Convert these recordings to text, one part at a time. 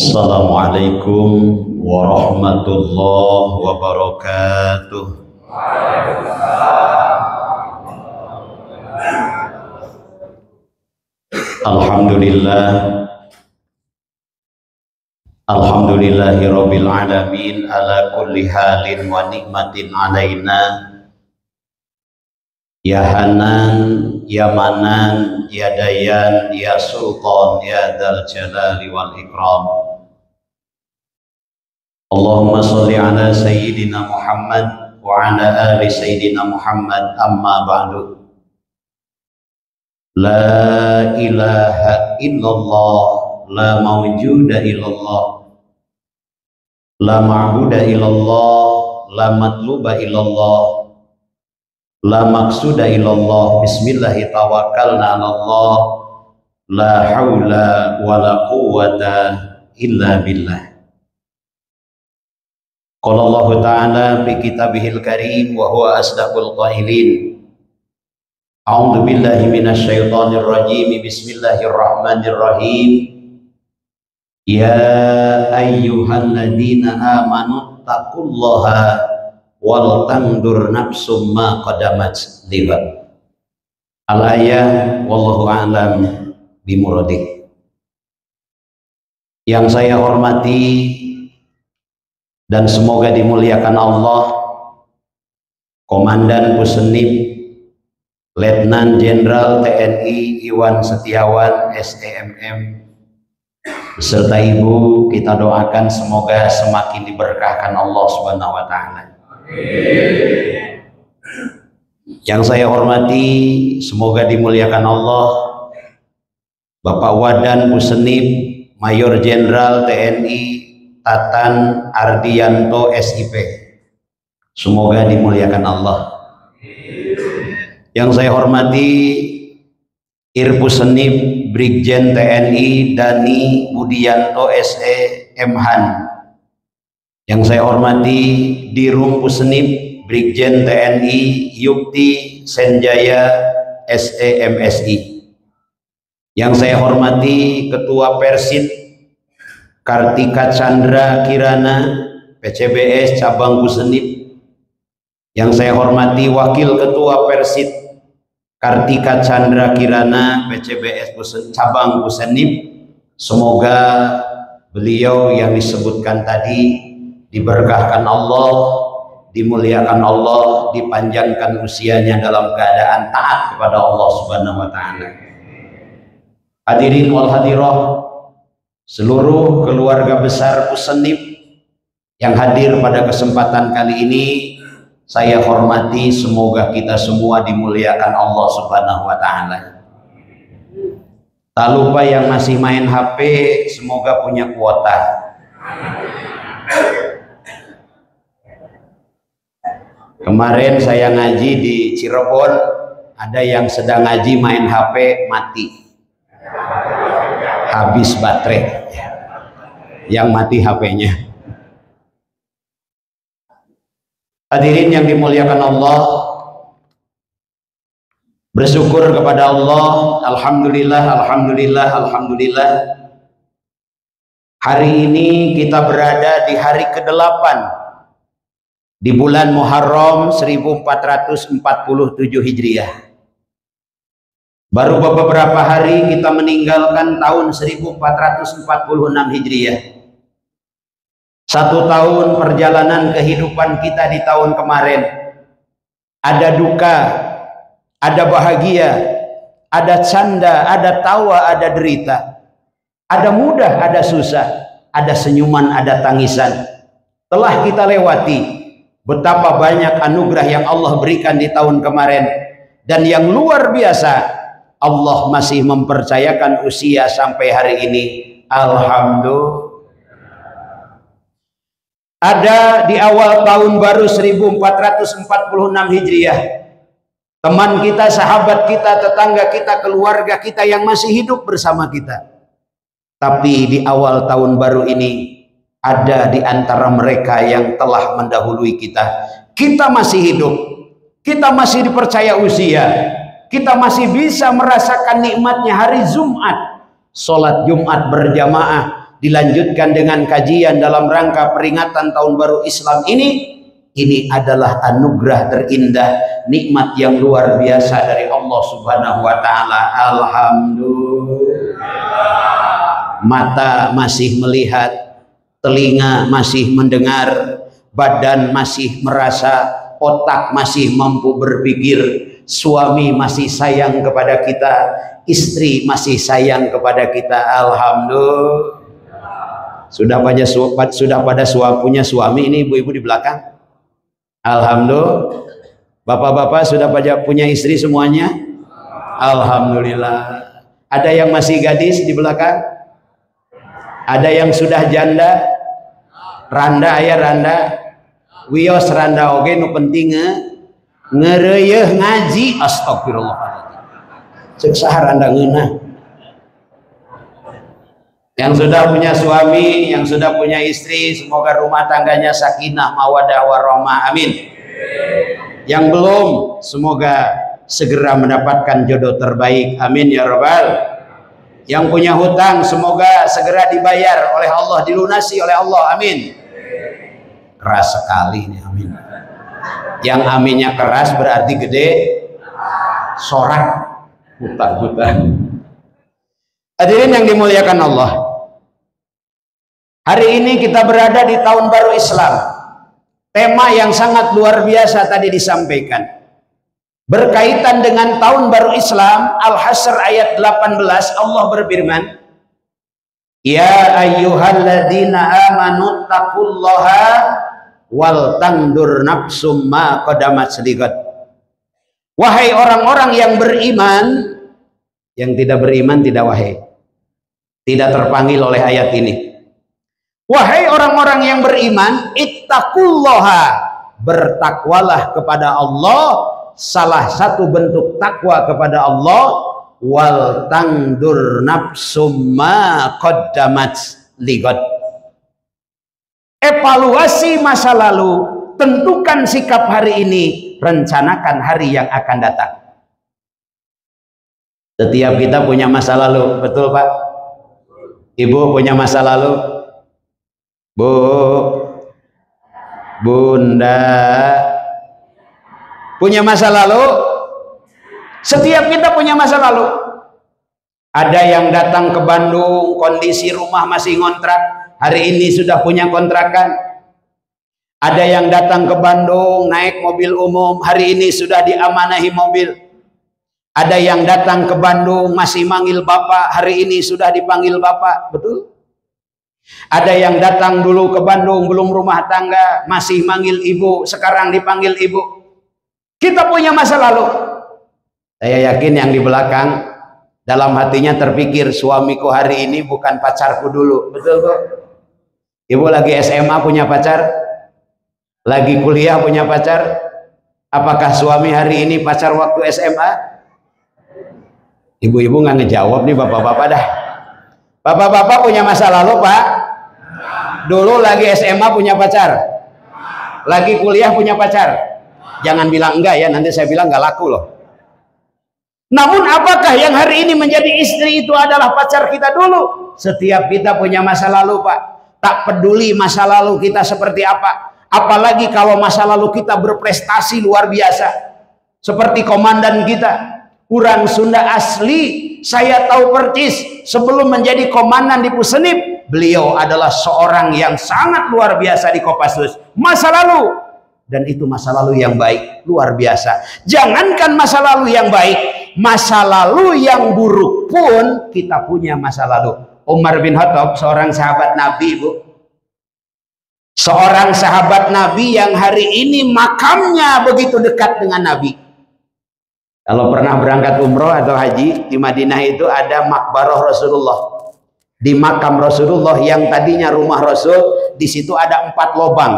Assalamualaikum warahmatullahi wabarakatuh. Alhamdulillah, alhamdulillahi rabbil alamin ala kulli halin wa nikmatin alaina. Ya Hanan, Ya Manan, Ya Dayan, Ya Sultan, Ya Dzal Jalali wal Ikram. Allahumma sholli ala Sayyidina Muhammad wa ala ali Sayyidina Muhammad, amma ba'du. La ilaha illallah, la mawjuda illallah, la ma'buda illallah, la matluba illallah, la maqsuda illallah. Bismillahi tawakkalna 'alallah, la haula wala quwwata illa billah. Qala Allah ta'ala fi kitabihil karim wa huwa asdaqul qailin. A'udzu billahi minasyaitonir rajim. Bismillahirrahmanirrahim. Ya ayyuhalladzina amanu taqullaha wal tandur nafsum ma qadamat liwat. Al-ayah wallahu a'lam bimuradih. Yang saya hormati dan semoga dimuliakan Allah, Komandan Pusenif Letnan Jenderal TNI Iwan Setiawan STMM beserta ibu, kita doakan semoga semakin diberkahkan Allah Subhanahu wa taala. Yang saya hormati, semoga dimuliakan Allah, Bapak Wadan Pusenif Mayor Jenderal TNI Tatan Ardianto SIP, semoga dimuliakan Allah. Yang saya hormati Irpusenif Brigjen TNI Dani Budianto SE Mhan. Yang saya hormati Dirum Pusenif Brigjen TNI Yukti Senjaya SE MSI. Yang saya hormati Ketua Persid Kartika Chandra Kirana PCBS Cabang Pusenif. Yang saya hormati Wakil Ketua Persid Kartika Chandra Kirana PCBS Cabang Pusenif. Semoga beliau yang disebutkan tadi diberkahkan Allah, dimuliakan Allah, dipanjangkan usianya dalam keadaan taat kepada Allah Subhanahu wa taala. Hadirin wal hadirah, seluruh keluarga besar Pusenif yang hadir pada kesempatan kali ini, saya hormati. Semoga kita semua dimuliakan Allah Subhanahu wa taala. Tak lupa yang masih main HP, semoga punya kuota. Kemarin saya ngaji di Cirebon, ada yang sedang ngaji main HP mati, habis baterai, yang mati HP-nya. Hadirin yang dimuliakan Allah, bersyukur kepada Allah. Alhamdulillah, alhamdulillah, alhamdulillah. Hari ini kita berada di hari ke-8 di bulan Muharram 1447 Hijriah. Baru beberapa hari kita meninggalkan tahun 1446 Hijriah. 1 tahun perjalanan kehidupan kita di tahun kemarin. Ada duka, ada bahagia, ada canda, ada tawa, ada derita. Ada mudah, ada susah, ada senyuman, ada tangisan. Telah kita lewati. Betapa banyak anugerah yang Allah berikan di tahun kemarin. Dan yang luar biasa, Allah masih mempercayakan usia sampai hari ini. Alhamdulillah. Ada di awal tahun baru 1446 Hijriah, teman kita, sahabat kita, tetangga kita, keluarga kita yang masih hidup bersama kita. Tapi di awal tahun baru ini, ada di antara mereka yang telah mendahului kita. Kita masih hidup, kita masih dipercaya usia, kita masih bisa merasakan nikmatnya hari Jumat, sholat Jumat berjamaah dilanjutkan dengan kajian dalam rangka peringatan tahun baru Islam ini adalah anugerah terindah, nikmat yang luar biasa dari Allah Subhanahu wa taala. Alhamdulillah. Mata masih melihat, telinga masih mendengar, badan masih merasa, otak masih mampu berpikir, suami masih sayang kepada kita, istri masih sayang kepada kita. Alhamdulillah. Sudah pada punya suami ini ibu-ibu di belakang? Alhamdulillah. Bapak-bapak sudah punya istri semuanya? Alhamdulillah. Ada yang masih gadis di belakang? Ada yang sudah janda? Randa ayah randa? Wios randa oge nu penting ngeureuh ngaji. Astagfirullahaladzim. Ceuk saha randa ngeunah. Yang sudah punya suami, yang sudah punya istri, semoga rumah tangganya sakinah mawadah warahmah, amin. Yang belum, semoga segera mendapatkan jodoh terbaik, amin ya rabbal. Yang punya hutang, semoga segera dibayar oleh Allah, dilunasi oleh Allah, amin. Keras sekali ini, amin. Yang aminnya keras berarti gede, sorak, buta-buta. Hadirin yang dimuliakan Allah, hari ini kita berada di tahun baru Islam. Tema yang sangat luar biasa tadi disampaikan berkaitan dengan tahun baru Islam. Al-Hasr ayat 18, Allah berfirman, ya ayyuhalladzina amanu taqullaha wal tandur nafsum ma qadamat sediqat. Wahai orang-orang yang beriman. Yang tidak beriman tidak wahai, tidak terpanggil oleh ayat ini. Wahai orang-orang yang beriman, ittaqullaha, bertakwalah kepada Allah. Salah satu bentuk takwa kepada Allah, wal tangdur nafsum ma qaddamat ligat. Evaluasi masa lalu, tentukan sikap hari ini, rencanakan hari yang akan datang. Setiap kita punya masa lalu, betul Pak? Ibu punya masa lalu? Bu, Bunda punya masa lalu? Setiap kita punya masa lalu. Ada yang datang ke Bandung, kondisi rumah masih ngontrak, hari ini sudah punya kontrakan. Ada yang datang ke Bandung, naik mobil umum, hari ini sudah diamanahi mobil. Ada yang datang ke Bandung masih manggil bapak, hari ini sudah dipanggil bapak, betul? Ada yang datang dulu ke Bandung belum rumah tangga, masih manggil ibu, sekarang dipanggil ibu. Kita punya masa lalu. Saya yakin yang di belakang dalam hatinya terpikir, suamiku hari ini bukan pacarku dulu, betul kok? Ibu lagi SMA punya pacar? Lagi kuliah punya pacar? Apakah suami hari ini pacar waktu SMA? Ibu-ibu nggak ngejawab nih, bapak-bapak dah. Bapak-bapak punya masa lalu Pak? Dulu lagi SMA punya pacar? Lagi kuliah punya pacar? Jangan bilang enggak ya, nanti saya bilang nggak laku loh. Namun apakah yang hari ini menjadi istri itu adalah pacar kita dulu? Setiap kita punya masa lalu Pak. Tak peduli masa lalu kita seperti apa. Apalagi kalau masa lalu kita berprestasi luar biasa. Seperti komandan kita. Kurang Sunda asli, saya tahu percis sebelum menjadi komandan di Pusenip, beliau adalah seorang yang sangat luar biasa di Kopassus. Masa lalu, dan itu masa lalu yang baik, luar biasa. Jangankan masa lalu yang baik, masa lalu yang buruk pun kita punya masa lalu. Umar bin Khattab, seorang sahabat Nabi, Bu. Seorang sahabat Nabi yang hari ini makamnya begitu dekat dengan Nabi. Kalau pernah berangkat umroh atau haji, di Madinah itu ada makbarah Rasulullah. Di makam Rasulullah yang tadinya rumah Rasul, di situ ada 4 lobang.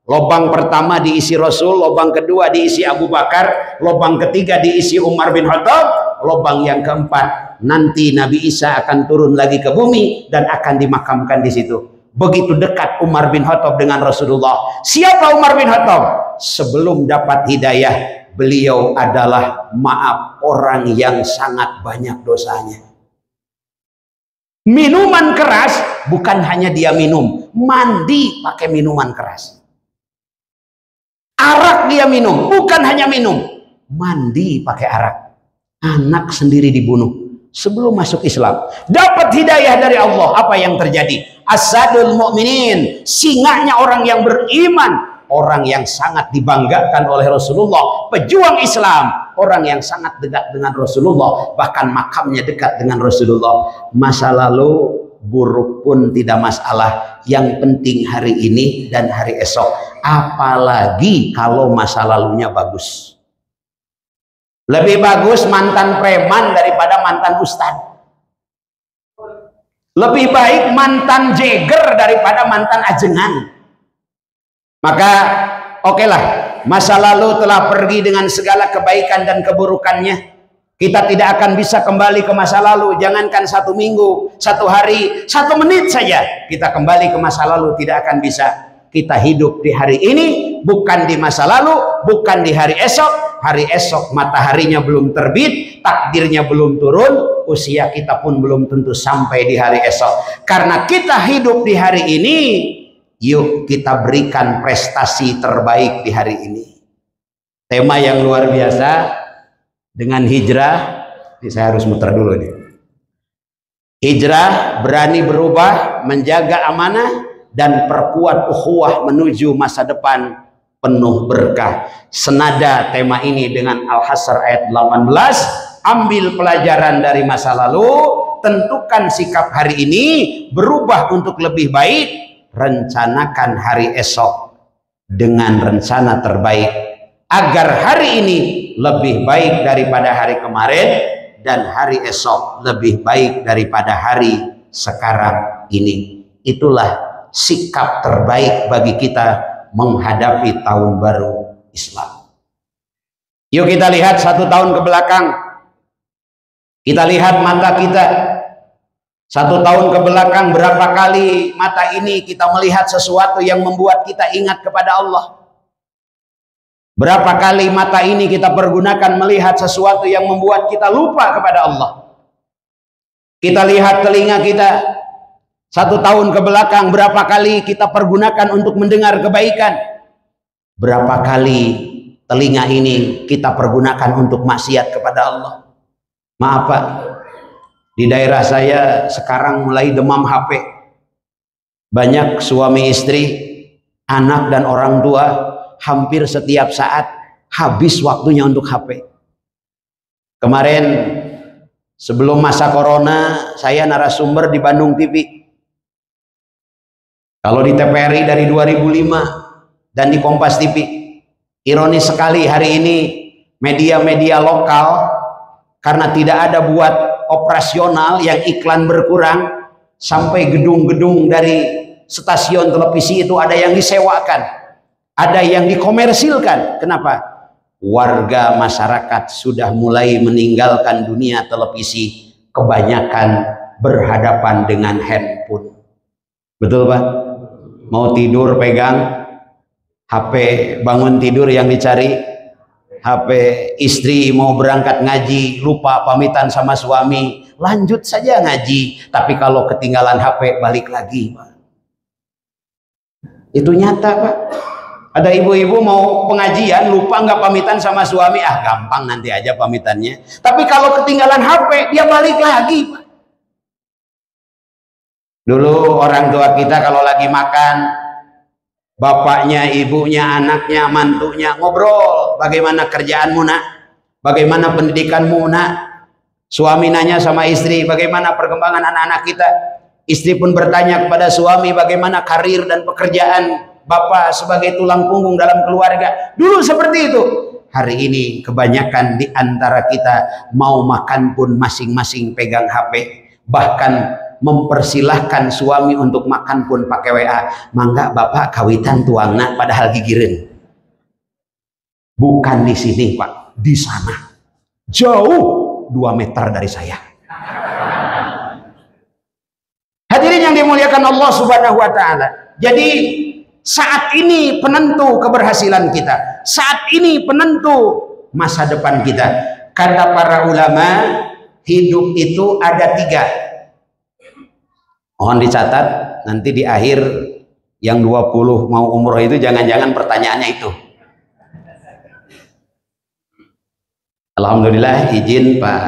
Lobang pertama diisi Rasul, lobang kedua diisi Abu Bakar, lobang ketiga diisi Umar bin Khattab, lobang yang keempat nanti Nabi Isa akan turun lagi ke bumi dan akan dimakamkan di situ. Begitu dekat Umar bin Khattab dengan Rasulullah. Siapa Umar bin Khattab? Sebelum dapat hidayah, beliau adalah maaf orang yang sangat banyak dosanya. Minuman keras bukan hanya dia minum, mandi pakai minuman keras. Arak dia minum, bukan hanya minum, mandi pakai arak. Anak sendiri dibunuh sebelum masuk Islam. Dapat hidayah dari Allah, apa yang terjadi? Asadul mu'minin, singanya orang yang beriman, orang yang sangat dibanggakan oleh Rasulullah, pejuang Islam, orang yang sangat dekat dengan Rasulullah, bahkan makamnya dekat dengan Rasulullah. Masa lalu buruk pun tidak masalah, yang penting hari ini dan hari esok. Apalagi kalau masa lalunya bagus. Lebih bagus mantan preman daripada mantan ustadz. Lebih baik mantan jeger daripada mantan ajengan. Maka okelah, masa lalu telah pergi dengan segala kebaikan dan keburukannya. Kita tidak akan bisa kembali ke masa lalu. Jangankan 1 minggu, 1 hari, 1 menit saja kita kembali ke masa lalu tidak akan bisa. Kita hidup di hari ini, bukan di masa lalu, bukan di hari esok. Hari esok mataharinya belum terbit, takdirnya belum turun, usia kita pun belum tentu sampai di hari esok. Karena kita hidup di hari ini, yuk kita berikan prestasi terbaik di hari ini. Tema yang luar biasa dengan hijrah. Ini saya harus muter dulu nih. Hijrah, berani berubah, menjaga amanah, dan perkuat ukhuwah menuju masa depan penuh berkah. Senada tema ini dengan Al-Hasr ayat 18, ambil pelajaran dari masa lalu, tentukan sikap hari ini, berubah untuk lebih baik, rencanakan hari esok dengan rencana terbaik agar hari ini lebih baik daripada hari kemarin dan hari esok lebih baik daripada hari sekarang ini. Itulah sikap terbaik bagi kita menghadapi tahun baru Islam. Yuk kita lihat 1 tahun ke belakang. Kita lihat mata kita. 1 tahun ke belakang, berapa kali mata ini kita melihat sesuatu yang membuat kita ingat kepada Allah. Berapa kali mata ini kita pergunakan melihat sesuatu yang membuat kita lupa kepada Allah. Kita lihat telinga kita. 1 tahun ke belakang, berapa kali kita pergunakan untuk mendengar kebaikan. Berapa kali telinga ini kita pergunakan untuk maksiat kepada Allah. Maaf Pak, di daerah saya sekarang mulai demam HP. Banyak suami istri, anak dan orang tua, hampir setiap saat habis waktunya untuk HP. Kemarin sebelum masa corona, saya narasumber di Bandung TV. Kalau di TVRI dari 2005 dan di Kompas TV, ironis sekali hari ini media-media lokal karena tidak ada buat operasional yang iklan berkurang, sampai gedung-gedung dari stasiun televisi itu ada yang disewakan, ada yang dikomersilkan. Kenapa? Warga masyarakat sudah mulai meninggalkan dunia televisi, kebanyakan berhadapan dengan handphone. Betul Pak? Mau tidur pegang HP, bangun tidur yang dicari HP. Istri mau berangkat ngaji, lupa pamitan sama suami, lanjut saja ngaji, tapi kalau ketinggalan HP balik lagi Pak. Itu nyata Pak. Ada ibu-ibu mau pengajian lupa nggak pamitan sama suami, gampang nanti aja pamitannya, tapi kalau ketinggalan HP dia balik lagi Pak. Dulu orang tua kita kalau lagi makan, bapaknya, ibunya, anaknya, mantunya ngobrol, bagaimana kerjaanmu nak, bagaimana pendidikanmu nak. Suami nanya sama istri, bagaimana perkembangan anak-anak kita. Istri pun bertanya kepada suami, bagaimana karir dan pekerjaan bapak sebagai tulang punggung dalam keluarga. Dulu seperti itu. Hari ini kebanyakan di antara kita mau makan pun masing-masing pegang HP, bahkan mempersilahkan suami untuk makan pun pakai WA. Mangga bapak kawitan tuangna, padahal gigireun. Bukan di sini Pak, di sana. Jauh 2 meter dari saya. Hadirin yang dimuliakan Allah Subhanahu wa taala. Jadi saat ini penentu keberhasilan kita. Saat ini penentu masa depan kita. Kata para ulama, hidup itu ada 3. Mohon dicatat, nanti di akhir yang 20 mau umroh itu jangan-jangan pertanyaannya itu. Alhamdulillah izin Pak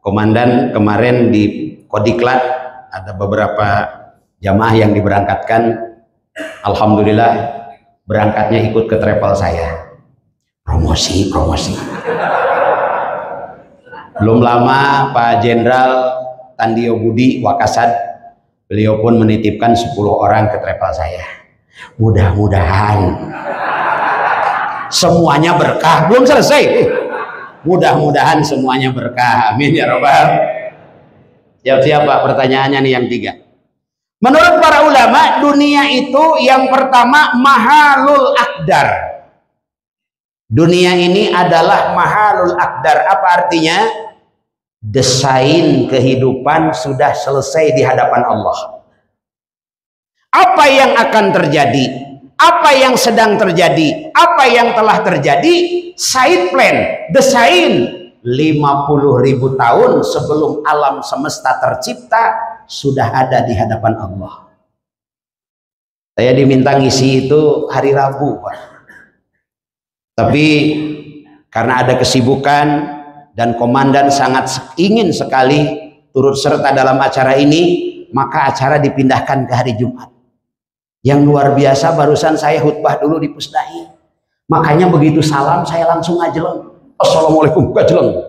Komandan, kemarin di Kodiklat ada beberapa jamaah yang diberangkatkan. Alhamdulillah berangkatnya ikut ke travel saya. Promosi. Belum lama Pak Jenderal Tandio Budi Wakasad, beliau pun menitipkan 10 orang ke travel saya. Mudah-mudahan semuanya berkah. Belum selesai. Mudah-mudahan semuanya berkah. Amin ya Rabbal. Siap-siap Pak, pertanyaannya nih yang 3. Menurut para ulama, dunia itu yang pertama mahalul akdar. Dunia ini adalah mahalul akdar. Apa artinya? Desain kehidupan sudah selesai di hadapan Allah. Apa yang akan terjadi? Apa yang sedang terjadi? Apa yang telah terjadi? Side plan, desain 50.000 tahun sebelum alam semesta tercipta sudah ada di hadapan Allah. Saya diminta ngisi itu hari Rabu, Pak. Tapi karena ada kesibukan dan komandan sangat ingin sekali turut serta dalam acara ini, maka acara dipindahkan ke hari Jumat. Yang luar biasa, barusan saya khutbah dulu di Pusdai. Makanya begitu salam saya langsung ngajeleng. Assalamualaikum, ngajeleng.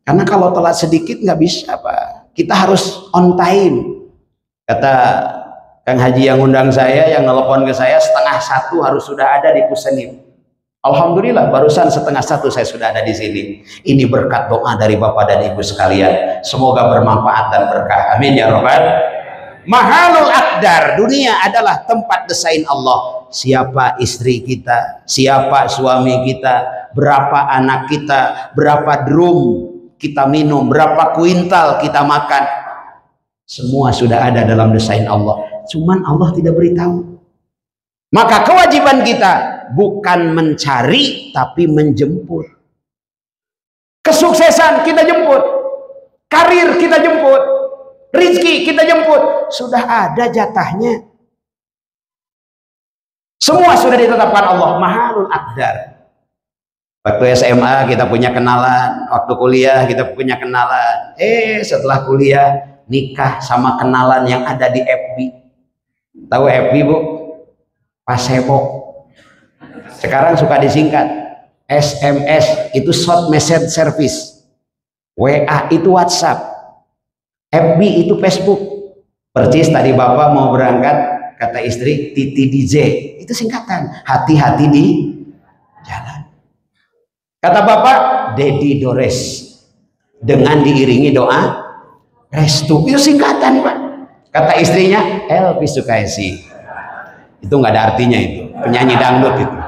Karena kalau telat sedikit nggak bisa, Pak. Kita harus on time. Kata Kang Haji yang undang saya, yang nelpon ke saya, 12:30 harus sudah ada di Pusenim. Alhamdulillah barusan 12:30 saya sudah ada di sini. Ini berkat doa dari Bapak dan Ibu sekalian. Semoga bermanfaat dan berkah. Amin ya Rabbal. Mahalul akdar, dunia adalah tempat desain Allah. Siapa istri kita, siapa suami kita, berapa anak kita, berapa drum kita minum, berapa kuintal kita makan, semua sudah ada dalam desain Allah. Cuman Allah tidak beritahu. Maka kewajiban kita bukan mencari tapi menjemput. Kesuksesan kita jemput, karir kita jemput, rizki kita jemput, sudah ada jatahnya. Semua sudah ditetapkan Allah. Mahalul akdar. Waktu SMA kita punya kenalan, waktu kuliah kita punya kenalan. Setelah kuliah nikah sama kenalan yang ada di FB. Tahu FB, Bu? Facebook. Sekarang suka disingkat. SMS itu short message service. WA itu WhatsApp. FB itu Facebook. Percis tadi Bapak mau berangkat, kata istri Titi DJ, itu singkatan, hati-hati di jalan. Kata Bapak Dedi Dores, dengan diiringi doa restu, itu singkatan Pak. Kata istrinya Elvi Sukaisi, itu nggak ada artinya, itu penyanyi dangdut itu.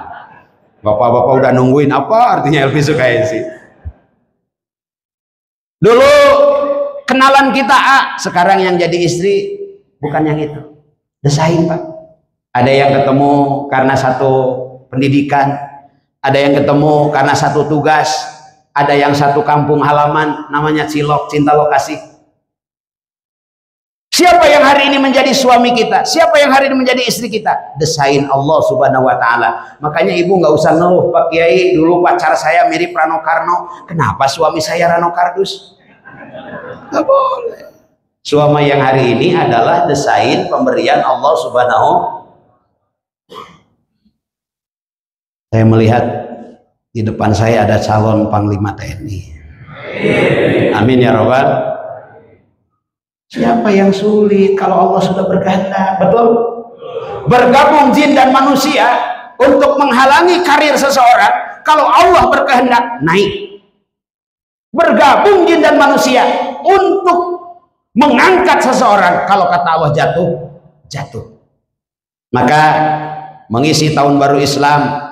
Bapak-bapak udah nungguin apa artinya Elvi Sukaisi. Dulu kenalan kita A, sekarang yang jadi istri bukan yang itu. Desain Pak. Ada yang ketemu karena satu pendidikan, ada yang ketemu karena satu tugas, ada yang satu kampung halaman namanya Cilok, cinta lokasi. Siapa yang hari ini menjadi suami kita? Siapa yang hari ini menjadi istri kita? Desain Allah Subhanahu wa Ta'ala. Makanya ibu nggak usah ngeluh, Pak Kiai, dulu pacar saya mirip Rano Karno, kenapa suami saya Rano Kardus? Nggak boleh. Suami yang hari ini adalah desain pemberian Allah Subhanahu. Saya melihat di depan saya ada calon Panglima TNI. Amin ya Rabbal. Siapa yang sulit kalau Allah sudah berkehendak? Betul? Bergabung jin dan manusia untuk menghalangi karir seseorang, kalau Allah berkehendak naik. Bergabung jin dan manusia untuk mengangkat seseorang, kalau kata Allah jatuh, jatuh. Maka mengisi tahun baru Islam,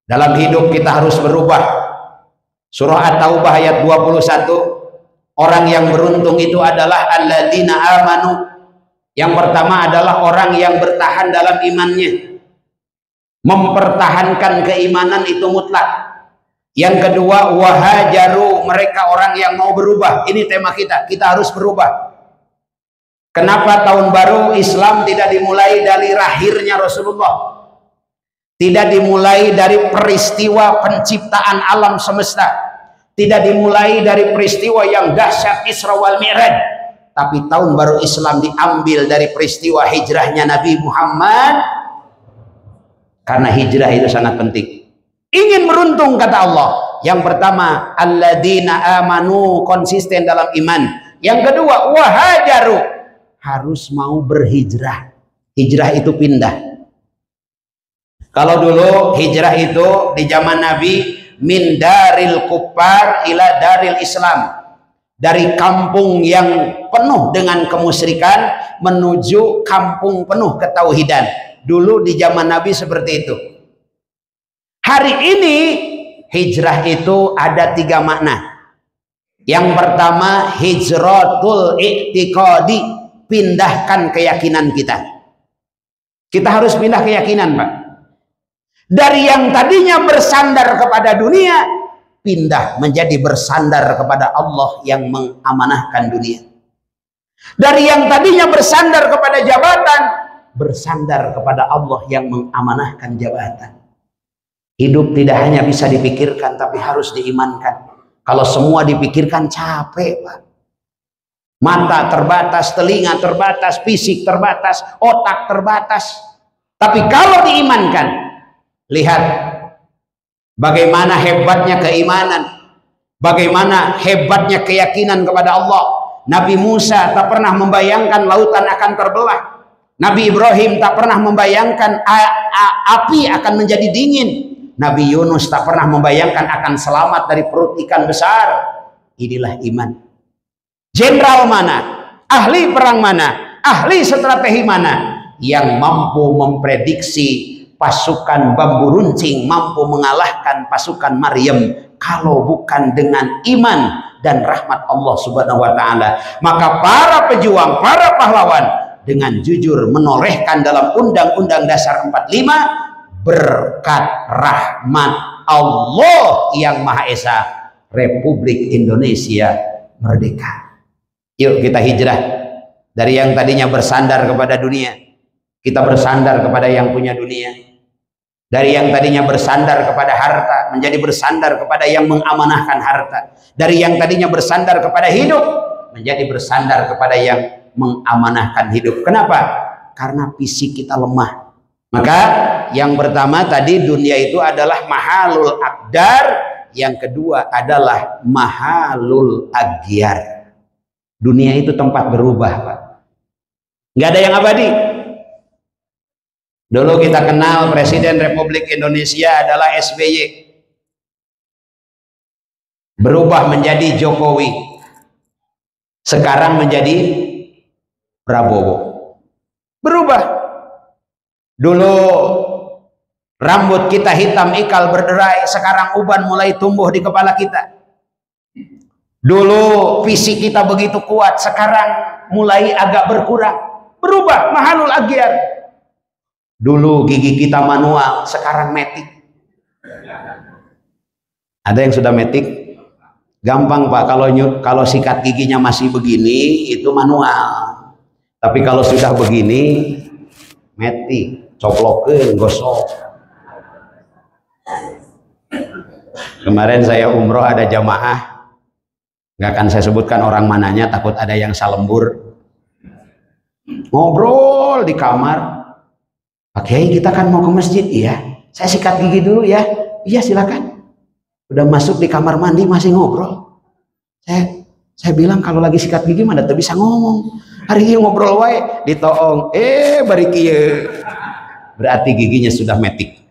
dalam hidup kita harus berubah. Surah At-Taubah ayat 21, orang yang beruntung itu adalah alladzina amanu. Yang pertama adalah orang yang bertahan dalam imannya, mempertahankan keimanan itu mutlak. Yang kedua, wahajaru, mereka orang yang mau berubah. Ini tema kita, kita harus berubah. Kenapa tahun baru Islam tidak dimulai dari lahirnya Rasulullah? Tidak dimulai dari peristiwa penciptaan alam semesta. Tidak dimulai dari peristiwa yang dahsyat Isra wal Mi'raj. Tapi tahun baru Islam diambil dari peristiwa hijrahnya Nabi Muhammad. Karena hijrah itu sangat penting. Ingin beruntung kata Allah. Yang pertama, alladzina amanu, konsisten dalam iman. Yang kedua, wahajaru, harus mau berhijrah. Hijrah itu pindah. Kalau dulu hijrah itu di zaman Nabi, min daril kuffar ila daril Islam. Dari kampung yang penuh dengan kemusyrikan menuju kampung penuh ketauhidan. Dulu di zaman Nabi seperti itu. Hari ini hijrah itu ada 3 makna. Yang pertama, hijratul i'tiqadi, pindahkan keyakinan kita. Kita harus pindah keyakinan, Pak. Dari yang tadinya bersandar kepada dunia, pindah menjadi bersandar kepada Allah yang mengamanahkan dunia. Dari yang tadinya bersandar kepada jabatan, bersandar kepada Allah yang mengamanahkan jabatan. Hidup tidak hanya bisa dipikirkan, tapi harus diimankan. Kalau semua dipikirkan capek, Pak. Mata terbatas, telinga terbatas, fisik terbatas, otak terbatas. Tapi kalau diimankan, lihat bagaimana hebatnya keimanan, bagaimana hebatnya keyakinan kepada Allah. Nabi Musa tak pernah membayangkan lautan akan terbelah. Nabi Ibrahim tak pernah membayangkan api akan menjadi dingin. Nabi Yunus tak pernah membayangkan akan selamat dari perut ikan besar. Inilah iman. Jenderal mana? Ahli perang mana? Ahli strategi mana? Yang mampu memprediksi pasukan bambu runcing, mampu mengalahkan pasukan Maryam, kalau bukan dengan iman dan rahmat Allah Subhanahu wa taala. Maka para pejuang, para pahlawan dengan jujur menorehkan dalam Undang-Undang Dasar 45, berkat rahmat Allah yang Maha Esa, Republik Indonesia merdeka. Yuk kita hijrah dari yang tadinya bersandar kepada dunia, kita bersandar kepada yang punya dunia. Dari yang tadinya bersandar kepada harta menjadi bersandar kepada yang mengamanahkan harta. Dari yang tadinya bersandar kepada hidup menjadi bersandar kepada yang mengamanahkan hidup. Kenapa? Karena fisik kita lemah. Maka yang pertama tadi, dunia itu adalah mahalul aqdar. Yang kedua adalah mahalul aghyar. Dunia itu tempat berubah, Pak. Nggak ada yang abadi. Dulu kita kenal Presiden Republik Indonesia adalah SBY. Berubah menjadi Jokowi. Sekarang menjadi Prabowo. Berubah. Dulu rambut kita hitam ikal berderai, sekarang uban mulai tumbuh di kepala kita. Dulu fisik kita begitu kuat, sekarang mulai agak berkurang. Berubah, mahalul aghyar. Dulu gigi kita manual, sekarang metik. Ada yang sudah metik? Gampang, Pak. Kalau sikat giginya masih begini, itu manual. Tapi kalau sudah begini, metik, coplokeun, gosok. Kemarin saya umroh, ada jamaah, nggak akan saya sebutkan orang mananya, takut ada yang salembur. Ngobrol di kamar. Pak Kiai, kita kan mau ke masjid, iya. Saya sikat gigi dulu ya. Iya silakan. Udah masuk di kamar mandi masih ngobrol. Saya bilang kalau lagi sikat gigi mana tuh bisa ngomong. Hari ini ngobrol wae ditoong. Bari kieu. Berarti giginya sudah metik.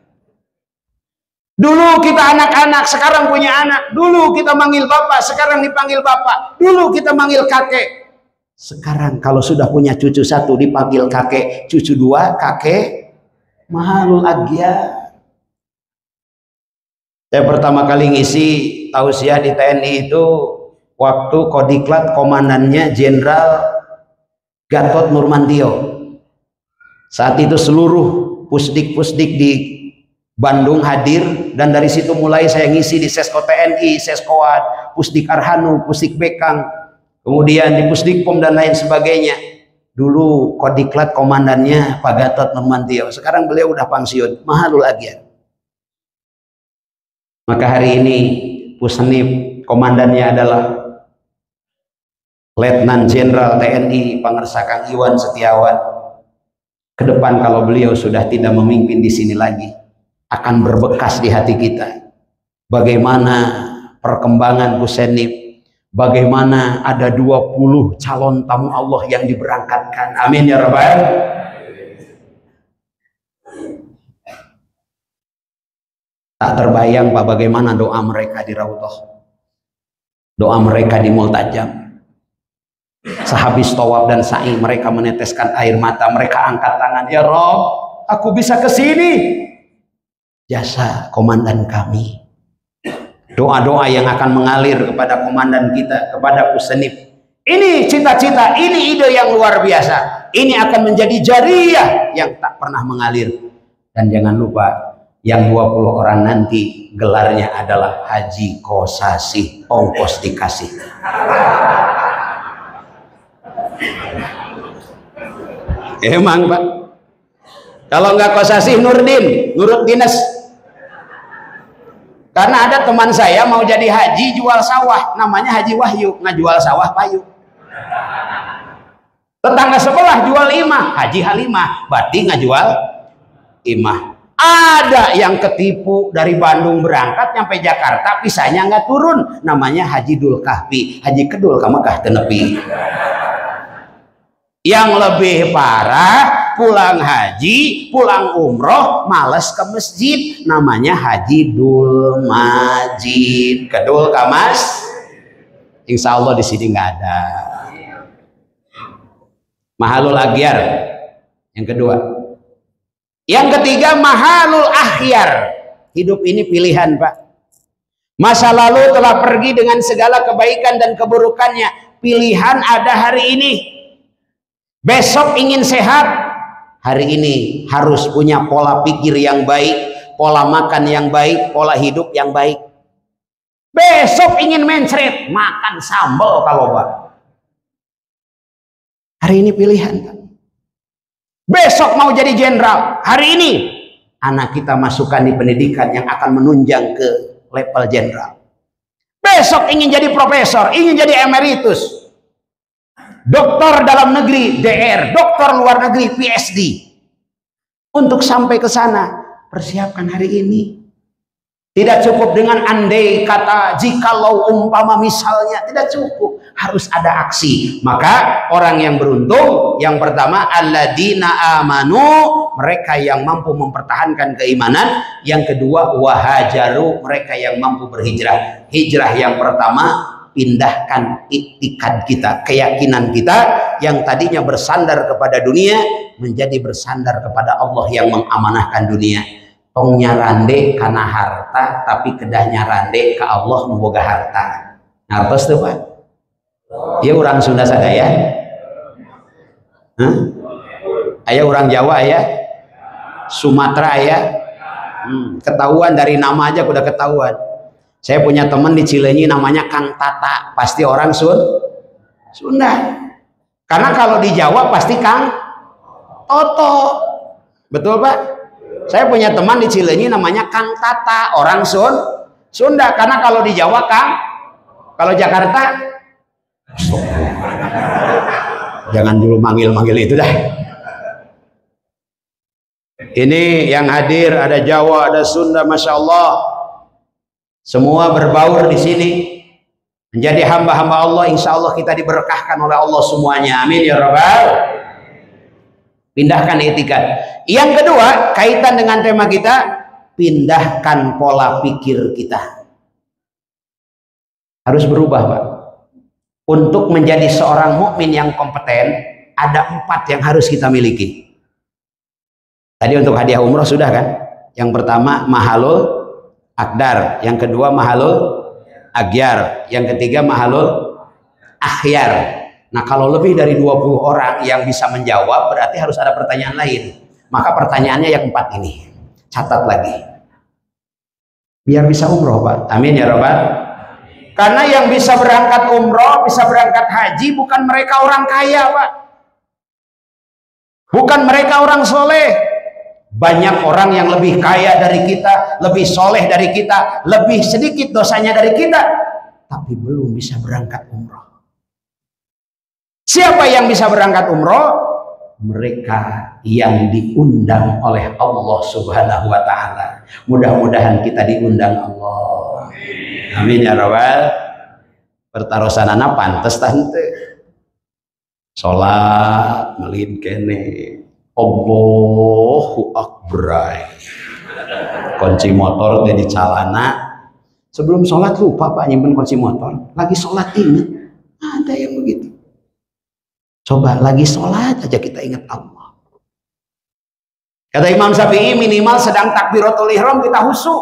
Dulu kita anak-anak, sekarang punya anak. Dulu kita manggil bapak, sekarang dipanggil bapak. Dulu kita manggil kakek. Sekarang kalau sudah punya cucu 1 dipanggil kakek, cucu 2 kakek. Mahalul aghyar. Saya pertama kali ngisi tausiah di TNI itu waktu Kodiklat komandannya Jenderal Gatot Nurmantio. Saat itu seluruh pusdik-pusdik di Bandung hadir, dan dari situ mulai saya ngisi di Sesko TNI, Seskoad, Pusdik Arhanu, Pusdik Bekang, kemudian di Pusdikpom dan lain sebagainya. Dulu Kodiklat komandannya Pak Gatot Nurmantio, sekarang beliau udah pensiun, Mahalul Agyar. Maka hari ini Pusenip komandannya adalah Letnan Jenderal TNI Pangersa Kang Iwan Setiawan. Ke depan kalau beliau sudah tidak memimpin di sini lagi, akan berbekas di hati kita. Bagaimana perkembangan Pusenip, bagaimana ada 20 calon tamu Allah yang diberangkatkan. Amin ya Rabbal. Tak terbayang Pak bagaimana doa mereka di Raudhah, doa mereka di Multajam. Sehabis tawaf dan sa'i mereka meneteskan air mata, mereka angkat tangan, ya Rob, aku bisa ke sini. Jasa komandan kami. Doa-doa yang akan mengalir kepada komandan kita, kepada Pusenip. Ini cita-cita, ini ide yang luar biasa. Ini akan menjadi jariah yang tak pernah mengalir. Dan jangan lupa, yang 20 orang nanti gelarnya adalah Haji Kosasih, ongkos dikasih. Emang Pak, kalau nggak Kosasih Nurdin, Nurut Dinas. Karena ada teman saya mau jadi haji jual sawah, namanya Haji Wahyu, nggak sawah payu. Tetangga sebelah jual imah, Haji Halimah, berarti nggak jual imah. Ada yang ketipu dari Bandung berangkat nyampe Jakarta, pisahnya nggak turun, namanya Haji Dul Kahfi, Haji Kedul ka Mekah teu nepi. Yang lebih parah, pulang haji, pulang umroh, males ke masjid, namanya Haji Dul Majid, Kedul ka Mas. Insya Allah di sini nggak ada. Mahalul Agyar yang kedua. Yang ketiga Mahalul Akhyar. Hidup ini pilihan Pak. Masa lalu telah pergi dengan segala kebaikan dan keburukannya. Pilihan ada hari ini. Besok ingin sehat, hari ini harus punya pola pikir yang baik, pola makan yang baik, pola hidup yang baik. Besok ingin mencret, makan sambal kalau Pak. Hari ini pilihan Pak. Besok mau jadi jenderal, hari ini anak kita masukkan di pendidikan yang akan menunjang ke level jenderal. Besok ingin jadi profesor, ingin jadi emeritus. Dokter dalam negeri DR, dokter luar negeri PhD. Untuk sampai ke sana, persiapkan hari ini. Tidak cukup dengan andai kata, jikalau umpama misalnya, tidak cukup. Harus ada aksi. Maka orang yang beruntung, yang pertama alladzina amanu, mereka yang mampu mempertahankan keimanan. Yang kedua wahajaru, mereka yang mampu berhijrah. Hijrah yang pertama, pindahkan iktikad kita, keyakinan kita yang tadinya bersandar kepada dunia menjadi bersandar kepada Allah yang mengamanahkan dunia. Tongnya rande karena harta, tapi kedahnya rande ke Allah memboga harta. Ngertos tuh Pak? Ya orang Sunda sadaya. Aya orang Jawa ya, Sumatera ya. Ketahuan dari nama aja udah ketahuan. Saya punya teman di Cileunyi namanya Kang Tata, pasti orang Sunda. Karena kalau di Jawa pasti Kang Toto. Betul Pak? Saya punya teman di Cileunyi namanya Kang Tata, orang Sunda. Karena kalau di Jawa Kang, kalau Jakarta jangan dulu manggil-manggil itu dah. Ini yang hadir ada Jawa, ada Sunda, Masya Allah. Semua berbaur di sini menjadi hamba-hamba Allah. Insya Allah kita diberkahkan oleh Allah semuanya. Amin ya Rabbal. Pindahkan etika. Yang kedua, kaitan dengan tema kita, pindahkan pola pikir kita. Harus berubah Pak. Untuk menjadi seorang mukmin yang kompeten, ada 4 yang harus kita miliki. Tadi untuk hadiah umroh sudah kan? Yang pertama Mahalul Akdar, yang kedua Mahalul Agyar, yang ketiga Mahalul Akhyar. Nah kalau lebih dari 20 orang yang bisa menjawab, berarti harus ada pertanyaan lain. Maka pertanyaannya yang 4 ini, catat lagi biar bisa umroh Pak. Amin ya Rabbal. Karena yang bisa berangkat umroh, bisa berangkat haji bukan mereka orang kaya Pak. Bukan mereka orang soleh. Banyak orang yang lebih kaya dari kita, lebih soleh dari kita, lebih sedikit dosanya dari kita, tapi belum bisa berangkat umroh. Siapa yang bisa berangkat umroh? Mereka yang diundang oleh Allah Subhanahu wa Ta'ala. Mudah-mudahan kita diundang Allah. Amin ya rabbal. Pertarusanana pantes tante. Salat melin kene. Allahu Akbar. Kunci motor teh di calana. Sebelum sholat lupa Pak nyimpen kunci motor. Lagi sholat ingat. Ada yang begitu. Coba lagi sholat aja kita ingat Allah. Kata Imam Syafi'i, minimal sedang takbiratul ihram kita khusyuk.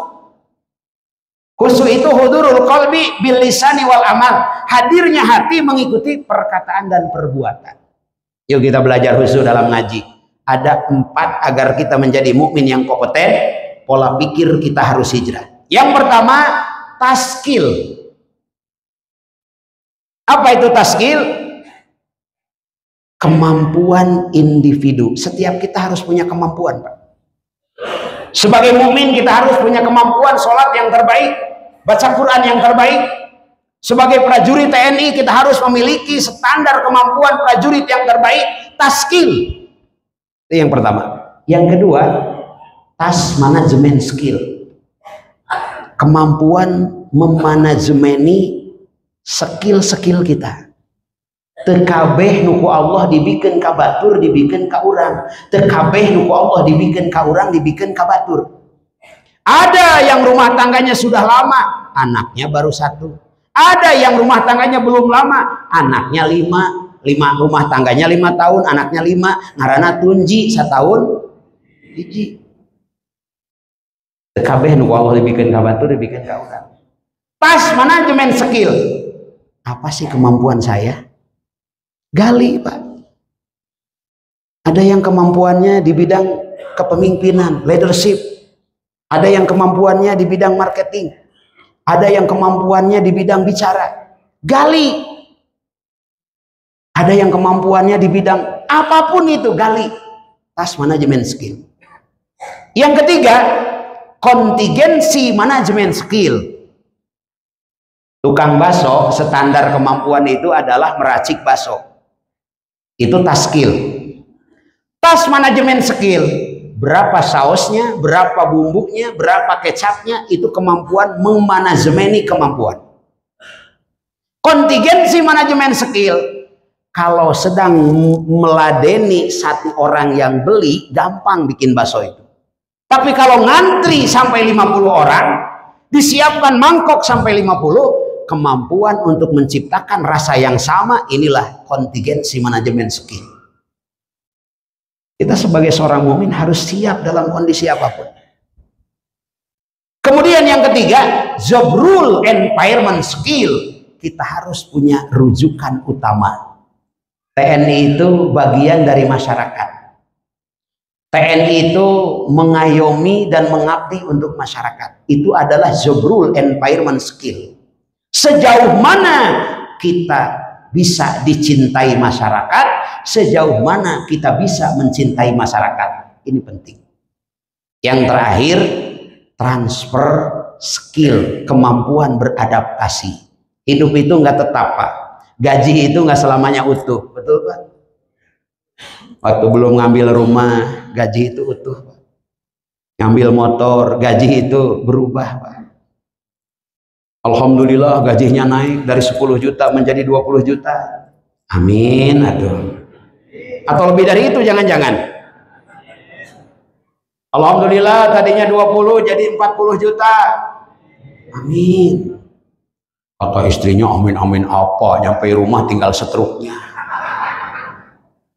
Khusyuk itu hudurul qalbi bil lisani wal amal. Hadirnya hati mengikuti perkataan dan perbuatan. Yuk kita belajar khusyuk dalam ngaji. Ada 4 agar kita menjadi mukmin yang kompeten. Pola pikir kita harus hijrah. Yang pertama, taskil. Apa itu taskil? Kemampuan individu. Setiap kita harus punya kemampuan, Pak. Sebagai mukmin kita harus punya kemampuan sholat yang terbaik, baca Quran yang terbaik. Sebagai prajurit TNI kita harus memiliki standar kemampuan prajurit yang terbaik, taskil. Itu yang pertama. Yang kedua, tas manajemen skill. Kemampuan memanajemeni skill-skill kita. Tekabeh nuku Allah dibikin ka batur, dibikin ka urang. Tekabeh nuku Allah dibikin ka urang, dibikin ka batur. Ada yang rumah tangganya sudah lama, anaknya baru 1. Ada yang rumah tangganya belum lama, anaknya 5 rumah tangganya 5 tahun, anaknya 5, ngaranna tunji 1 tahun hiji. Tekabeh nuku Allah dibikin ka batur, dibikin ka urang. Tas manajemen skill. Apa sih kemampuan saya? Gali, Pak. Ada yang kemampuannya di bidang kepemimpinan, leadership. Ada yang kemampuannya di bidang marketing. Ada yang kemampuannya di bidang bicara. Gali. Ada yang kemampuannya di bidang apapun itu, gali. Tas manajemen skill. Yang ketiga, kontingensi manajemen skill. Tukang bakso, standar kemampuan itu adalah meracik bakso. Itu tas skill. Tas manajemen skill, berapa sausnya, berapa bumbunya, berapa kecapnya, itu kemampuan memanajemeni kemampuan. Kontingensi manajemen skill, kalau sedang meladeni 1 orang yang beli, gampang bikin bakso itu. Tapi kalau ngantri sampai 50 orang, disiapkan mangkok sampai 50, kemampuan untuk menciptakan rasa yang sama, inilah kontingensi manajemen skill. Kita sebagai seorang mukmin harus siap dalam kondisi apapun. Kemudian yang ketiga, job role environment skill. Kita harus punya rujukan utama. TNI itu bagian dari masyarakat. TNI itu mengayomi dan mengabdi untuk masyarakat. Itu adalah job role environment skill. Sejauh mana kita bisa dicintai masyarakat, sejauh mana kita bisa mencintai masyarakat. Ini penting. Yang terakhir, transfer skill, kemampuan beradaptasi. Hidup itu nggak tetap, Pak. Gaji itu nggak selamanya utuh, betul Pak? Waktu belum ngambil rumah, gaji itu utuh, Pak. Ngambil motor, gaji itu berubah, Pak. Alhamdulillah gajinya naik dari 10 juta menjadi 20 juta. Amin, aduh. Atau lebih dari itu jangan-jangan. Alhamdulillah tadinya 20 jadi 40 juta. Amin. Kata istrinya amin amin apa, nyampe rumah tinggal setruknya.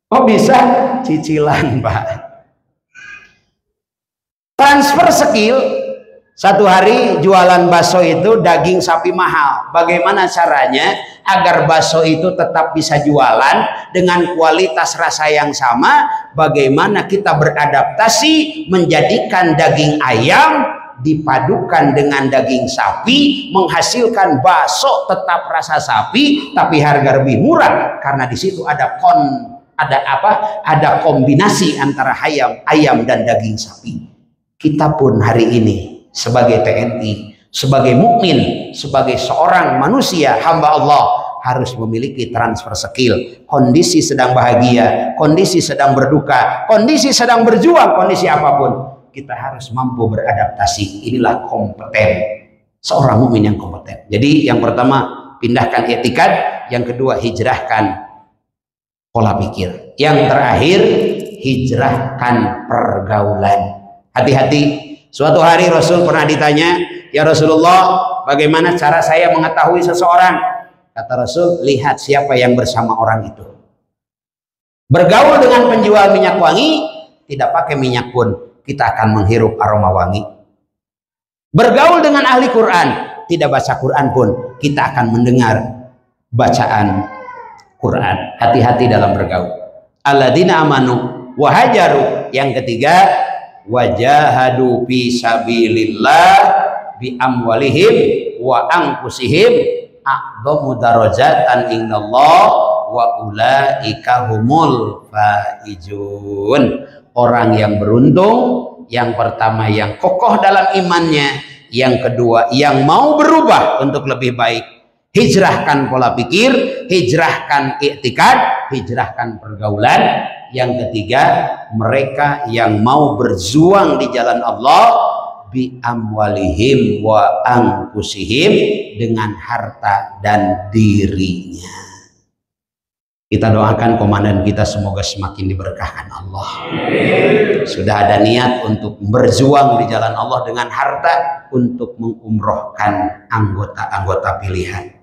Oh bisa cicilan, Pak. Transfer skill. Satu hari jualan bakso itu daging sapi mahal. Bagaimana caranya agar bakso itu tetap bisa jualan dengan kualitas rasa yang sama? Bagaimana kita beradaptasi menjadikan daging ayam dipadukan dengan daging sapi, menghasilkan bakso tetap rasa sapi tapi harga lebih murah karena di situ ada Ada apa? Ada kombinasi antara ayam dan daging sapi. Kita pun hari ini sebagai TNI, sebagai mukmin, sebagai seorang manusia hamba Allah harus memiliki transfer skill. Kondisi sedang bahagia, kondisi sedang berduka, kondisi sedang berjuang, kondisi apapun, kita harus mampu beradaptasi. Inilah kompeten, seorang mukmin yang kompeten. Jadi yang pertama, pindahkan i'tikad. Yang kedua, hijrahkan pola pikir. Yang terakhir, hijrahkan pergaulan. Hati-hati. Suatu hari Rasul pernah ditanya, ya Rasulullah, bagaimana cara saya mengetahui seseorang? Kata Rasul, lihat siapa yang bersama orang itu. Bergaul dengan penjual minyak wangi, tidak pakai minyak pun kita akan menghirup aroma wangi. Bergaul dengan ahli Quran, tidak baca Quran pun kita akan mendengar bacaan Quran. Hati-hati dalam bergaul. Alladzina amanu wa hajaru. Yang ketiga, wajahadu fi sabilillah bi amwalihim wa anfusihim a'dhamu darajatan indallah wa ulaika humul faizun. Orang yang beruntung, yang pertama yang kokoh dalam imannya, yang kedua yang mau berubah untuk lebih baik. Hijrahkan pola pikir, hijrahkan i'tikad, hijrahkan pergaulan. Yang ketiga, mereka yang mau berjuang di jalan Allah bi amwalihim wa anfusihim, dengan harta dan dirinya. Kita doakan komandan kita semoga semakin diberkahkan Allah. Sudah ada niat untuk berjuang di jalan Allah dengan harta untuk mengumrohkan anggota-anggota pilihan.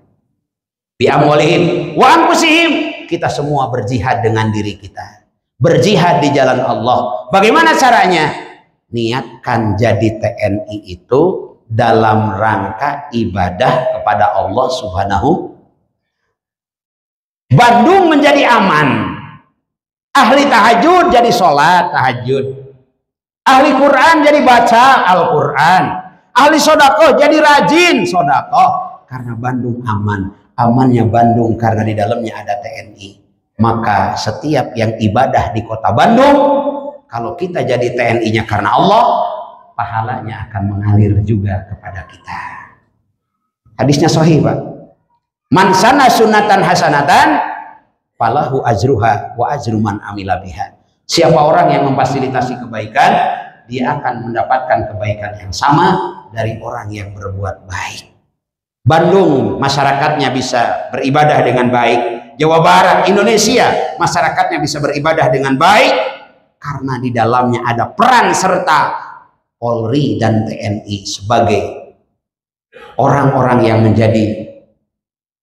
Bi amwalihim wa anfusihim, kita semua berjihad dengan diri kita, berjihad di jalan Allah. Bagaimana caranya? Niatkan jadi TNI itu dalam rangka ibadah kepada Allah Subhanahu. Bandung menjadi aman, ahli tahajud jadi sholat tahajud, ahli Quran jadi baca Al-Quran, ahli sodakoh jadi rajin sodakoh, karena Bandung aman. Amannya Bandung karena di dalamnya ada TNI. Maka setiap yang ibadah di kota Bandung, kalau kita jadi TNI-nya karena Allah, pahalanya akan mengalir juga kepada kita. Hadisnya sahih, Pak. Man sana sunatan hasanatan falahu ajruha wa ajru man amila biha. Siapa orang yang memfasilitasi kebaikan, dia akan mendapatkan kebaikan yang sama dari orang yang berbuat baik. Bandung masyarakatnya bisa beribadah dengan baik. Jawa Barat, Indonesia masyarakatnya bisa beribadah dengan baik karena di dalamnya ada peran serta Polri dan TNI sebagai orang-orang yang menjadi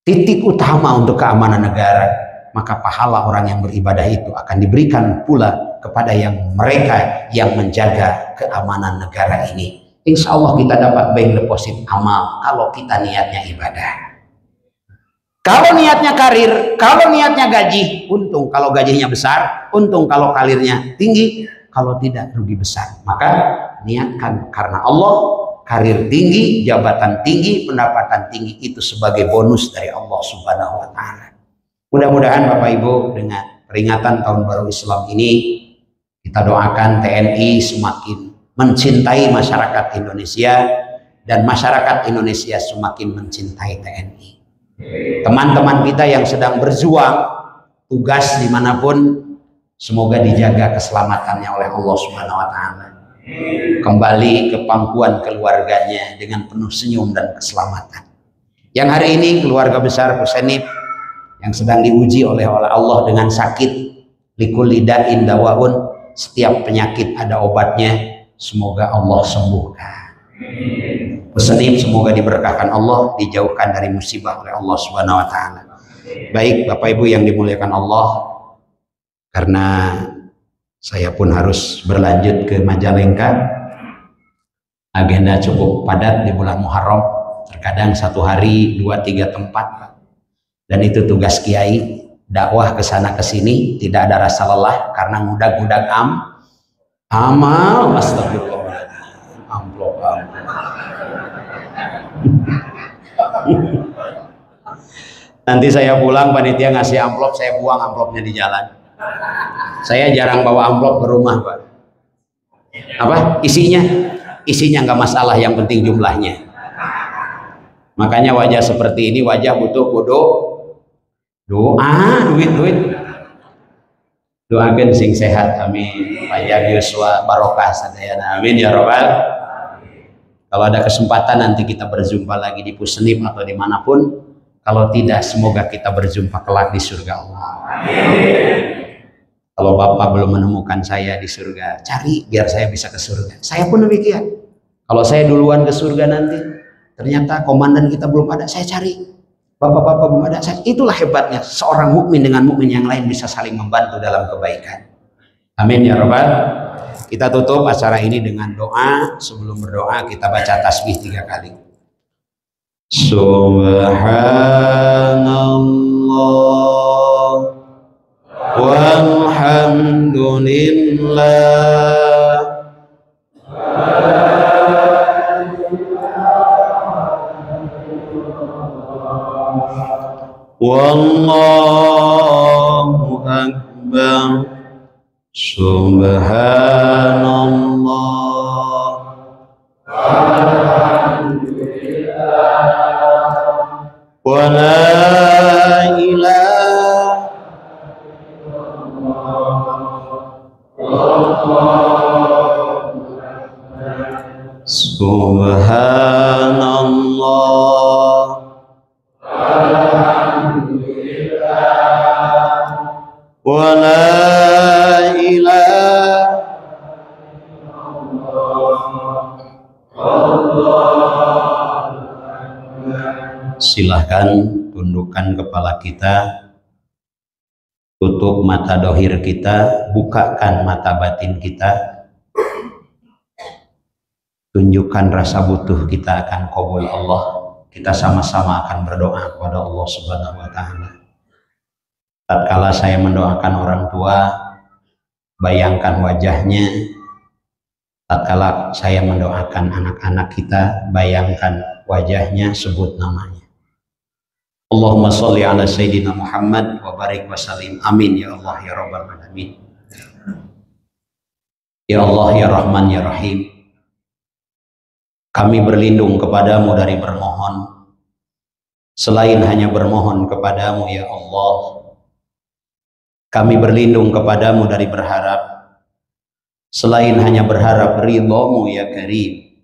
titik utama untuk keamanan negara. Maka pahala orang yang beribadah itu akan diberikan pula kepada mereka yang menjaga keamanan negara ini. Insya Allah kita dapat bank deposit amal kalau kita niatnya ibadah. Kalau niatnya karir, kalau niatnya gaji, untung kalau gajinya besar, untung kalau karirnya tinggi, kalau tidak rugi besar. Maka niatkan karena Allah, karir tinggi, jabatan tinggi, pendapatan tinggi itu sebagai bonus dari Allah Subhanahu wa Ta'ala. Mudah-mudahan Bapak Ibu dengan peringatan Tahun Baru Islam ini, kita doakan TNI semakin mencintai masyarakat Indonesia dan masyarakat Indonesia semakin mencintai TNI. Teman-teman kita yang sedang berjuang tugas dimanapun, semoga dijaga keselamatannya oleh Allah Subhanahu wa Ta'ala. Kembali ke pangkuan keluarganya dengan penuh senyum dan keselamatan. Yang hari ini keluarga besar Husainib yang sedang diuji oleh Allah dengan sakit, likulli da'in dawaun, setiap penyakit ada obatnya. Semoga Allah sembuhkan. Husainib semoga diberkahkan Allah, dijauhkan dari musibah oleh Allah Subhanahu wa Ta'ala. Baik Bapak Ibu yang dimuliakan Allah, karena saya pun harus berlanjut ke Majalengka. Agenda cukup padat di bulan Muharram, terkadang satu hari 2-3 tempat, dan itu tugas kiai, dakwah ke sana ke sini, tidak ada rasa lelah karena ngudag-ngudag amal. Astagfirullahaladzim, amplop. Nanti saya pulang, panitia ngasih amplop, saya buang amplopnya di jalan. Saya jarang bawa amplop ke rumah, Pak. Apa? Isinya? Isinya nggak masalah, yang penting jumlahnya. Makanya wajah seperti ini wajah butuh doa, duit. Doakan sing sehat, amin. Panjang yuswa barokah sadayana, amin ya robbal. Kalau ada kesempatan nanti kita berjumpa lagi di Pusnip atau dimanapun. Kalau tidak, semoga kita berjumpa kelak di surga Allah. Amin. Kalau Bapak belum menemukan saya di surga, cari biar saya bisa ke surga. Saya pun demikian. Kalau saya duluan ke surga nanti, ternyata komandan kita belum ada, saya cari. Bapak-bapak belum ada, itulah hebatnya seorang mukmin dengan mukmin yang lain bisa saling membantu dalam kebaikan. Amin ya Rabbal. Kita tutup acara ini dengan doa. Sebelum berdoa kita baca tasbih 3 kali. Subhanallah walhamdulillah wallahu akbar. Subhanallah wa la ilaha subhanallah wa la ilaha. Silahkan tundukkan kepala kita, tutup mata dohir kita, bukakan mata batin kita, tunjukkan rasa butuh kita akan qabul Allah. Kita sama-sama akan berdoa kepada Allah Subhanahu wa Ta'ala. Tatkala saya mendoakan orang tua, bayangkan wajahnya. Tatkala saya mendoakan anak-anak kita, bayangkan wajahnya, sebut namanya. Allahumma sholli ala Sayyidina Muhammad wa barik wa salim. Amin ya Allah ya Rabbal Alamin. Ya Allah ya Rahman ya Rahim. Kami berlindung kepadamu dari bermohon selain hanya bermohon kepadamu ya Allah. Kami berlindung kepadamu dari berharap selain hanya berharap ridhamu ya Karim.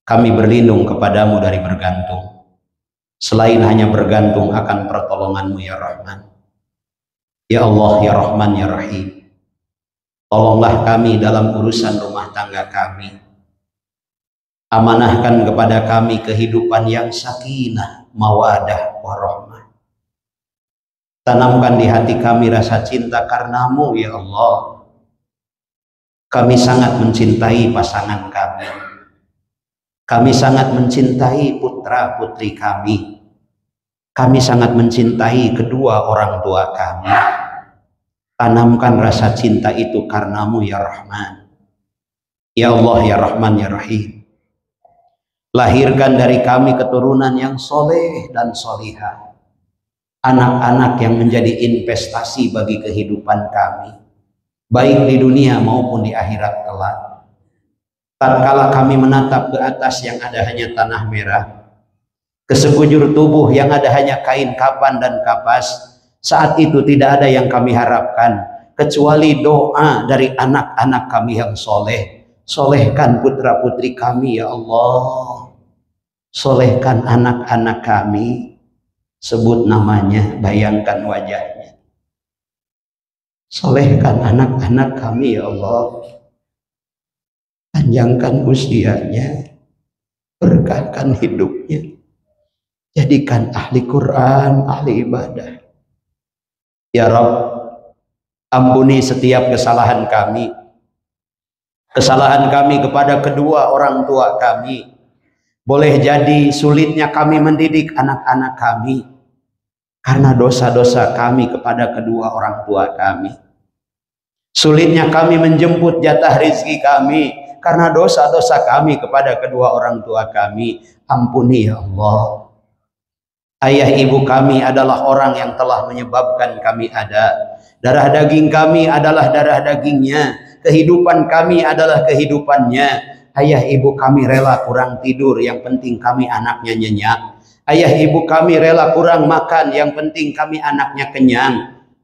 Kami berlindung kepadamu dari bergantung selain hanya bergantung akan pertolonganmu ya Rahman. Ya Allah ya Rahman ya Rahim. Tolonglah kami dalam urusan rumah tangga kami. Amanahkan kepada kami kehidupan yang sakinah, mawadah, warahmah. Tanamkan di hati kami rasa cinta karenamu ya Allah. Kami sangat mencintai pasangan kami. Kami sangat mencintai putra putri kami. Kami sangat mencintai kedua orang tua kami. Tanamkan rasa cinta itu karenamu ya Rahman. Ya Allah ya Rahman ya Rahim. Lahirkan dari kami keturunan yang soleh dan solihah. Anak-anak yang menjadi investasi bagi kehidupan kami. Baik di dunia maupun di akhirat kelak. Tatkala kami menatap ke atas yang ada hanya tanah merah, ke sekujur tubuh yang ada hanya kain kapan dan kapas, saat itu tidak ada yang kami harapkan kecuali doa dari anak-anak kami yang soleh. Solehkan putra putri kami ya Allah. Solehkan anak-anak kami. Sebut namanya, bayangkan wajahnya. Solehkan anak-anak kami ya Allah. Panjangkan usianya, berkahkan hidupnya, jadikan ahli Quran, ahli ibadah. Ya Rabb, ampuni setiap kesalahan kami. Kesalahan kami kepada kedua orang tua kami. Boleh jadi sulitnya kami mendidik anak-anak kami karena dosa-dosa kami kepada kedua orang tua kami. Sulitnya kami menjemput jatah rezeki kami karena dosa-dosa kami kepada kedua orang tua kami. Ampuni ya Allah. Ayah ibu kami adalah orang yang telah menyebabkan kami ada. Darah daging kami adalah darah dagingnya, kehidupan kami adalah kehidupannya. Ayah ibu kami rela kurang tidur, yang penting kami anaknya nyenyak. Ayah ibu kami rela kurang makan, yang penting kami anaknya kenyang.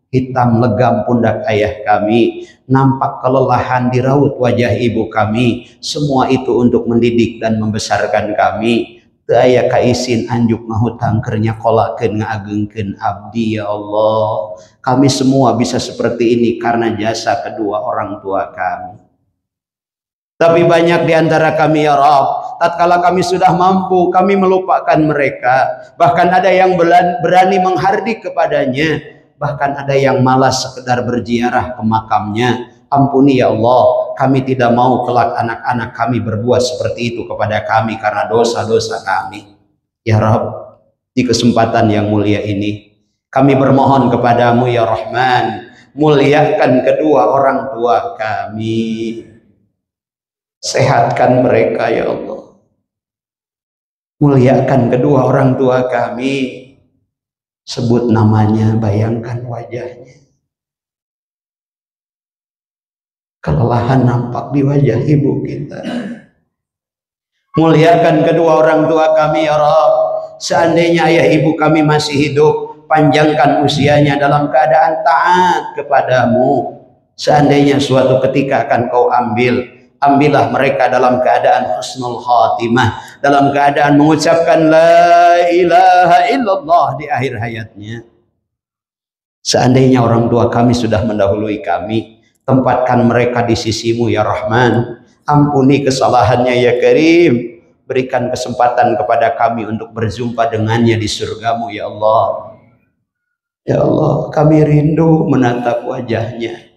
Hitam legam pundak ayah kami, nampak kelelahan di raut wajah ibu kami. Semua itu untuk mendidik dan membesarkan kami. Teu aya kaisin anjuk ngahutang keur nyakolakeun ngagengkeun abdi. Ya Allah, kami semua bisa seperti ini karena jasa kedua orang tua kami. Tapi banyak di antara kami ya Rabb, tatkala kami sudah mampu, kami melupakan mereka. Bahkan ada yang berani menghardik kepadanya, bahkan ada yang malas sekedar berziarah ke makamnya. Ampuni ya Allah, kami tidak mau kelak anak-anak kami berbuat seperti itu kepada kami karena dosa-dosa kami. Ya Rabb, di kesempatan yang mulia ini, kami bermohon kepadamu ya Rahman, muliakan kedua orang tua kami. Sehatkan mereka ya Allah. Muliakan kedua orang tua kami. Sebut namanya, bayangkan wajahnya. Kelelahan nampak di wajah ibu kita. Muliakan kedua orang tua kami ya Rabb. Seandainya ayah ibu kami masih hidup, panjangkan usianya dalam keadaan taat kepadamu. Seandainya suatu ketika akan kau ambillah mereka dalam keadaan husnul khatimah, dalam keadaan mengucapkan la ilaha illallah di akhir hayatnya. Seandainya orang tua kami sudah mendahului kami, tempatkan mereka di sisimu ya Rahman. Ampuni kesalahannya ya Karim. Berikan kesempatan kepada kami untuk berjumpa dengannya di surgamu ya Allah. Ya Allah, kami rindu menatap wajahnya.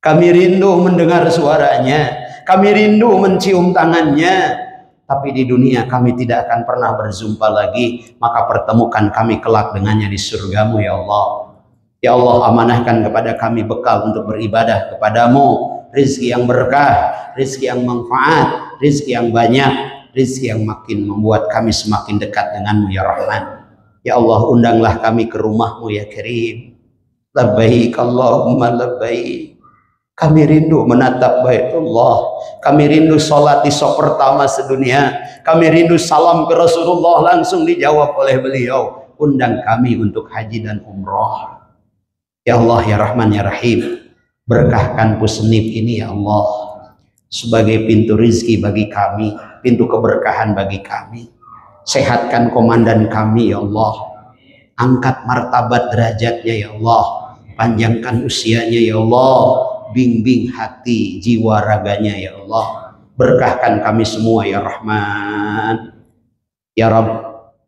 Kami rindu mendengar suaranya. Kami rindu mencium tangannya, tapi di dunia kami tidak akan pernah berjumpa lagi. Maka pertemukan kami kelak dengannya di surgamu ya Allah. Ya Allah, amanahkan kepada kami bekal untuk beribadah kepadamu. Rizki yang berkah, rizki yang manfaat, rizki yang banyak, rizki yang makin membuat kami semakin dekat denganmu ya Rahman. Ya Allah, undanglah kami ke rumahmu ya Karim. Labbaik Allahumma labbaik. Kami rindu menatap Baitullah. Kami rindu sholat di sop pertama sedunia. Kami rindu salam ke Rasulullah langsung dijawab oleh beliau. Undang kami untuk haji dan umroh. Ya Allah ya Rahman ya Rahim. Berkahkan Pusnif ini ya Allah. Sebagai pintu rizki bagi kami. Pintu keberkahan bagi kami. Sehatkan komandan kami ya Allah. Angkat martabat derajatnya ya Allah. Panjangkan usianya ya Allah. Bimbing hati jiwa raganya ya Allah. Berkahkan kami semua ya Rahman. Ya Rabb,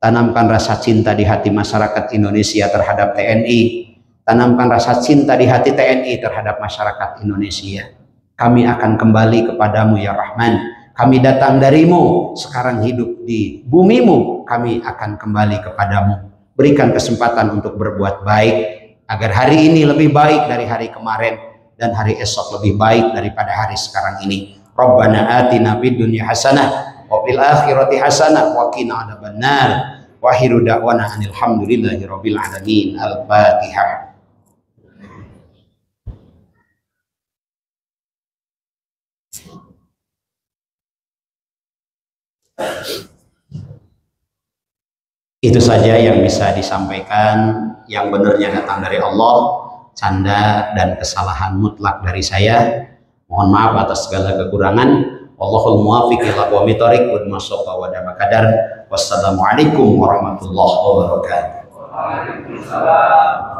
tanamkan rasa cinta di hati masyarakat Indonesia terhadap TNI. Tanamkan rasa cinta di hati TNI terhadap masyarakat Indonesia. Kami akan kembali kepadamu ya Rahman. Kami datang darimu, sekarang hidup di bumimu. Kami akan kembali kepadamu. Berikan kesempatan untuk berbuat baik, agar hari ini lebih baik dari hari kemarin, dan hari esok lebih baik daripada hari sekarang ini. Rabbana atina fid dunya hasanah wa fil akhirati hasanah wa qina adzabannar. Wa akhiru da'wana anil hamdulillahi rabbil alamin. Al-Fatihah. Itu saja yang bisa disampaikan. Yang benarnya datang dari Allah. Canda dan kesalahan mutlak dari saya. Mohon maaf atas segala kekurangan. Wallahul muwaffiq ila aqwamit thoriq wa masyaqa wa qadar. Wassalamualaikum warahmatullahi wabarakatuh. Waalaikumsalam.